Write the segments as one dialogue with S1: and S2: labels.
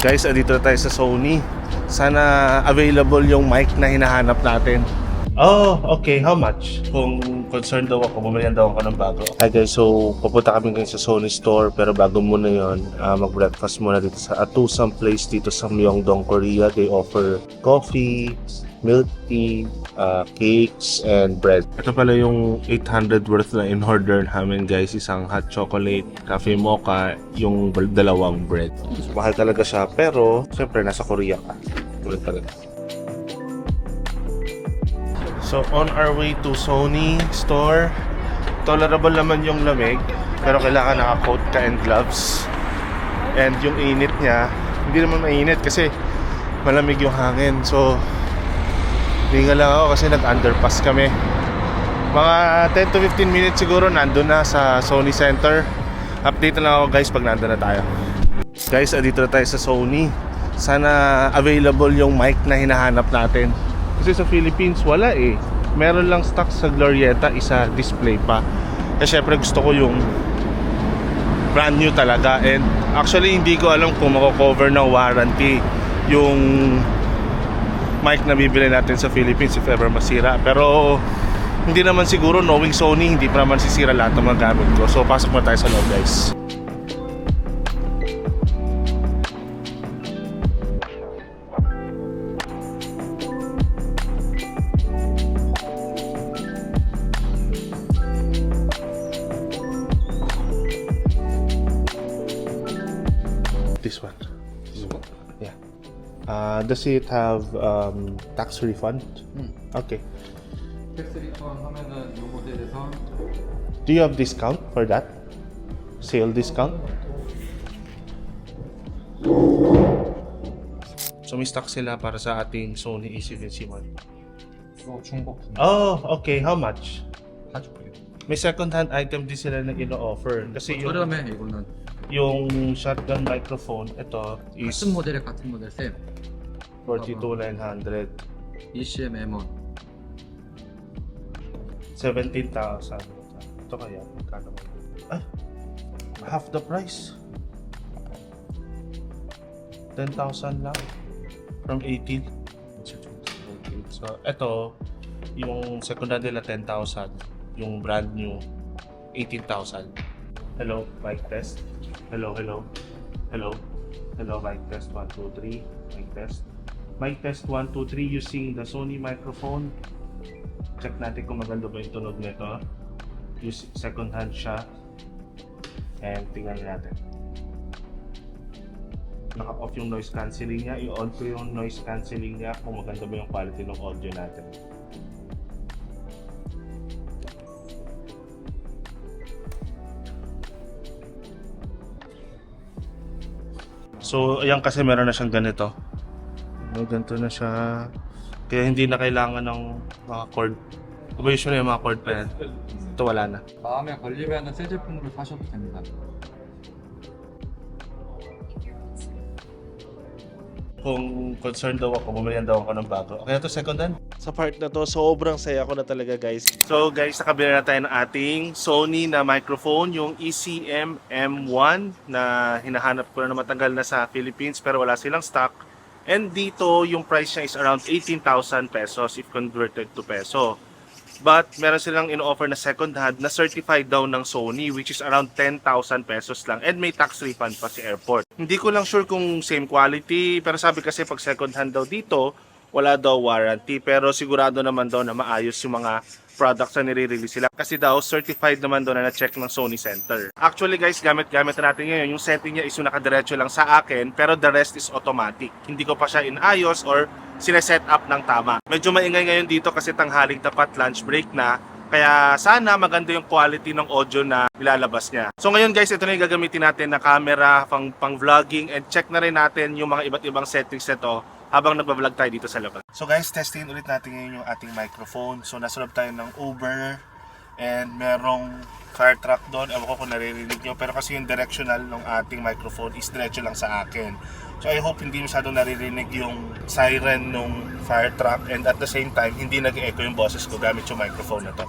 S1: Guys, andito na tayo sa Sony. Sana available yung mic na hinahanap natin. Oh, okay. How much? Kung concerned daw ako, bumili daw ako ng bago. Hi guys, so pupunta kami ngayon sa Sony store. Pero bago muna yun, mag-breakfast muna dito sa Atusam Place dito sa Myeongdong, Korea. They offer coffee, milk tea, cakes, and bread. Ito pala yung 800 worth na in-order namin guys. Isang hot chocolate, cafe mocha, yung dalawang bread. Mahal talaga siya, pero syempre nasa Korea ka. Ulit talaga. So on our way to Sony store. Tolerable naman yung lamig, pero kailangan naka-coat ka and gloves. And yung init niya, hindi naman mainit kasi malamig yung hangin. So hinga lang ako kasi nag-underpass kami. Mga 10 to 15 minutes siguro nandun na sa Sony Center. Update na lang ako guys pag nandun na tayo. Guys, andito na tayo sa Sony. Sana available yung mic na hinahanap natin. Kasi sa Philippines wala eh. Meron lang stock sa Glorieta, isa display pa. Kasi syempre gusto ko yung brand new talaga. And actually hindi ko alam kung mako-cover ng warranty yung mic na bibili natin sa Philippines if ever masira. Pero hindi naman siguro, knowing Sony, hindi pa naman sisira lahat ng mga gamit ko. So pasok na tayo sa loob guys. This one. Yeah. Does it have tax refund? Okay.
S2: 텍스 리턴하면은 이 모델에선
S1: Do you have discount for that? Sale discount? So may stock sila para sa ating Sony A7C1.
S2: 이거 중복
S1: Oh, okay. How much?
S2: 가죽이에요.
S1: May second hand item din sila na ino-offer. Kasi
S2: 저렴해 이거는.
S1: yung shotgun microphone, ito is
S2: 같은 모델에 같은 모델 쌤.
S1: 42,900.
S2: ECM M1.
S1: 17,000. Ito kaya, magkano? Ay, half the price. 10,000 lang. From 18. So, ito, yung second hand nila 10,000. Yung brand new, 18,000. Hello, mic test. Hello, hello. Hello. Hello, mic test 1, 2, 3. Mic test. Mic test 1, 2, 3 using the Sony microphone. Check natin kung maganda ba yung tunog nito. Use second hand siya. And tingnan natin. Naka-off yung noise cancelling niya. I-on ko yung noise cancelling niya kung maganda ba yung quality ng audio natin. So, ayan kasi meron na siyang ganito. May ganito na siya. Kaya hindi na kailangan ng mga cord. Diba usually yung mga cord pa yan? Ito wala na.
S2: 마음에 걸리면은 새 제품으로 사셔도 됩니다.
S1: Kung concerned daw ako, bumili daw ako ng bago. Okay na to, second hand? Sa part na to, sobrang saya ko na talaga guys. So guys, nakabili na tayo ng ating Sony na microphone, yung ECM M1 na hinahanap ko na matagal na sa Philippines pero wala silang stock. And dito, yung price niya is around 18,000 pesos if converted to peso. But meron silang in-offer na second hand na certified daw ng Sony which is around 10,000 pesos lang and may tax refund pa si airport. Hindi ko lang sure kung same quality pero sabi kasi pag second hand daw dito wala daw warranty pero sigurado naman daw na maayos yung mga products na nire-release sila kasi daw certified naman daw na na-check ng Sony Center. Actually guys, gamit-gamit natin ngayon. Yung setting niya is yung nakadiretso lang sa akin pero the rest is automatic. Hindi ko pa siya inayos or sineset up ng tama. Medyo maingay ngayon dito kasi tanghaling tapat lunch break na. Kaya sana maganda yung quality ng audio na nilalabas niya. So ngayon guys, ito na yung gagamitin natin na camera pang vlogging and check na rin natin yung mga iba't ibang settings nito habang nagbablog tayo dito sa labas. So guys, testing ulit natin ngayon yung ating microphone. So nasa loob tayo ng Uber and merong fire truck doon. Ewan ko kung naririnig nyo pero kasi yung directional ng ating microphone is diretso lang sa akin. So I hope hindi masyadong naririnig yung siren ng fire truck and at the same time hindi nag-echo yung boses ko gamit yung microphone na to.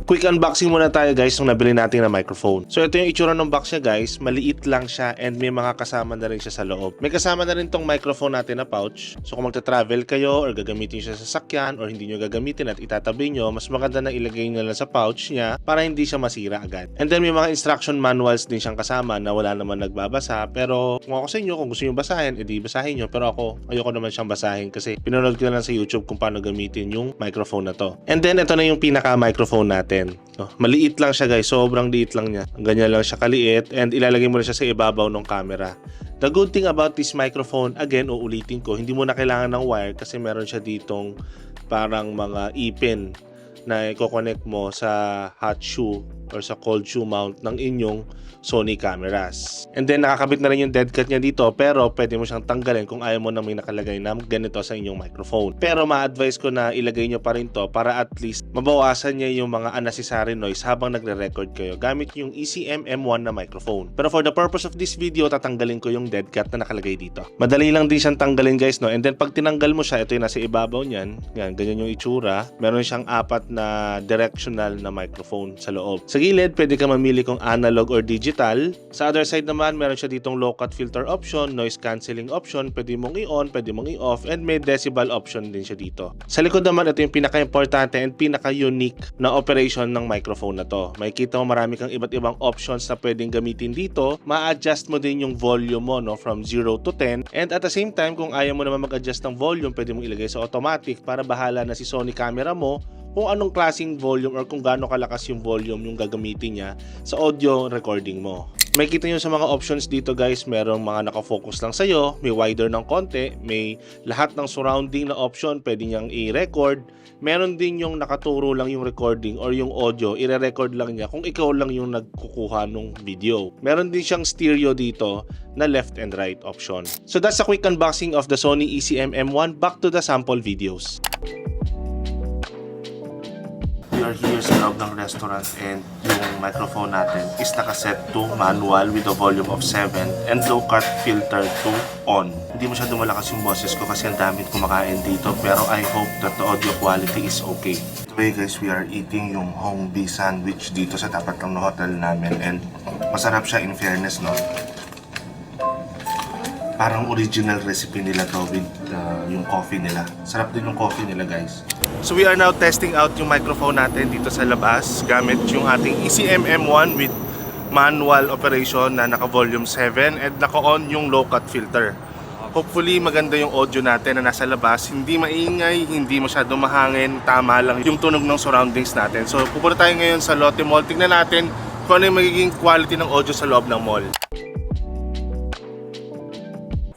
S1: Quick unboxing muna tayo guys nung nabili natin na microphone. So ito yung itsura ng box niya guys, maliit lang siya and may mga kasama na rin siya sa loob. May kasama na rin tong microphone natin na pouch. So kung magta-travel kayo or gagamitin siya sa sasakyan or hindi nyo gagamitin at itatabi nyo, mas maganda na ilagay nyo lang sa pouch niya para hindi siya masira agad. And then may mga instruction manuals din siyang kasama na wala naman nagbabasa, pero kung ako sa inyo, kung gusto nyo basahin, edi basahin nyo. Pero ako, ayoko naman siyang basahin kasi pinanood ko na lang sa YouTube kung paano gamitin yung microphone na to. And then ito na yung pinaka-microphone natin. No, maliit lang siya guys, sobrang liit lang niya. Ganyan lang siya kaliit and ilalagay mo na siya sa ibabaw ng camera. The good thing about this microphone, again, uulitin ko, hindi mo na kailangan ng wire kasi meron siya ditong parang mga ipin na i-connect mo sa hot shoe or sa cold shoe mount ng inyong Sony cameras. And then nakakabit na rin yung dead cat niya dito, pero pwede mo siyang tanggalin kung ayaw mo na may nakalagay na ganito sa inyong microphone. Pero ma-advise ko na ilagay nyo pa rin to para at least mabawasan niya yung mga unnecessary noise habang nagre-record kayo gamit yung ECM M1 na microphone. Pero for the purpose of this video, tatanggalin ko yung dead cat na nakalagay dito. Madali lang din siyang tanggalin guys, no? And then pag tinanggal mo siya, ito yung nasa ibabaw niyan. Yan, ganyan yung itsura. Meron siyang 4 na directional na microphone sa loob. Sa gilid, pwede ka mamili kung analog or digital. Sa other side naman, meron siya ditong low cut filter option, noise cancelling option, pwede mong i-on, pwede mong i-off, and may decibel option din siya dito. Sa likod naman, ito yung pinaka-importante and pinaka-unique na operation ng microphone na to. Makikita mo marami kang iba't ibang options na pwedeng gamitin dito. Ma-adjust mo din yung volume mo, no, from 0 to 10. And at the same time, kung ayaw mo naman mag-adjust ng volume, pwede mong ilagay sa automatic para bahala na si Sony camera mo kung anong klaseng volume or kung gaano kalakas yung volume yung gagamitin niya sa audio recording mo. May kita nyo sa mga options dito guys, merong mga nakafocus lang sa'yo, may wider ng konti, may lahat ng surrounding na option, pwede niyang i-record. Meron din yung nakaturo lang yung recording or yung audio, i-record lang niya kung ikaw lang yung nagkukuha ng video. Meron din siyang stereo dito na left and right option. So that's a quick unboxing of the Sony ECM M1. Back to the sample videos. We are here sa loob ng restaurant and yung microphone natin is nakaset to manual with a volume of 7 and low cut filter to on. Hindi masyado malakas yung boses ko kasi ang dami kumakain dito, pero I hope that the audio quality is okay. Today guys, we are eating yung Hongbee sandwich dito sa tapat ng hotel namin and masarap siya in fairness, no? Parang original recipe nila to with yung coffee nila. Sarap din yung coffee nila guys. So we are now testing out yung microphone natin dito sa labas gamit yung ating ECM M1 with manual operation na naka volume 7 and naka-on yung low cut filter. Hopefully maganda yung audio natin na nasa labas, hindi maingay, hindi masyado mahangin, tama lang yung tunog ng surroundings natin. So pupunta tayo ngayon sa Lotte Mall, tingnan natin kung ano yung magiging quality ng audio sa loob ng mall.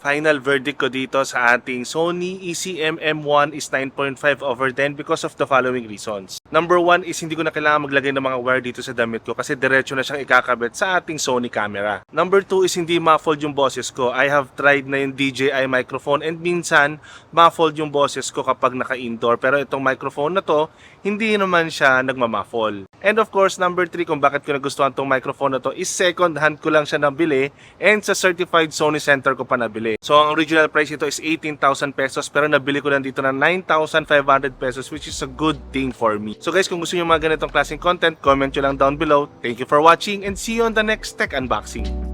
S1: Final verdict ko dito sa ating Sony ECM M1 is 9.5 over 10 because of the following reasons. Number 1 is hindi ko na kailangan maglagay ng mga wire dito sa damit ko kasi diretso na siyang ikakabit sa ating Sony camera. Number 2 is hindi muffled yung boses ko. I have tried na yung DJI microphone and minsan muffled yung boses ko kapag naka-indoor, pero itong microphone na to hindi naman siya nagma-muffle. And of course, number 3 kung bakit ko nagustuhan tong microphone na to is second hand ko lang siya nabili and sa certified Sony Center ko pa nabili. So ang original price ito is 18,000 pesos pero nabili ko lang dito na 9,500 pesos, which is a good thing for me. So guys, kung gusto niyo mga ganitong klaseng content, comment nyo lang down below. Thank you for watching and see you on the next tech unboxing.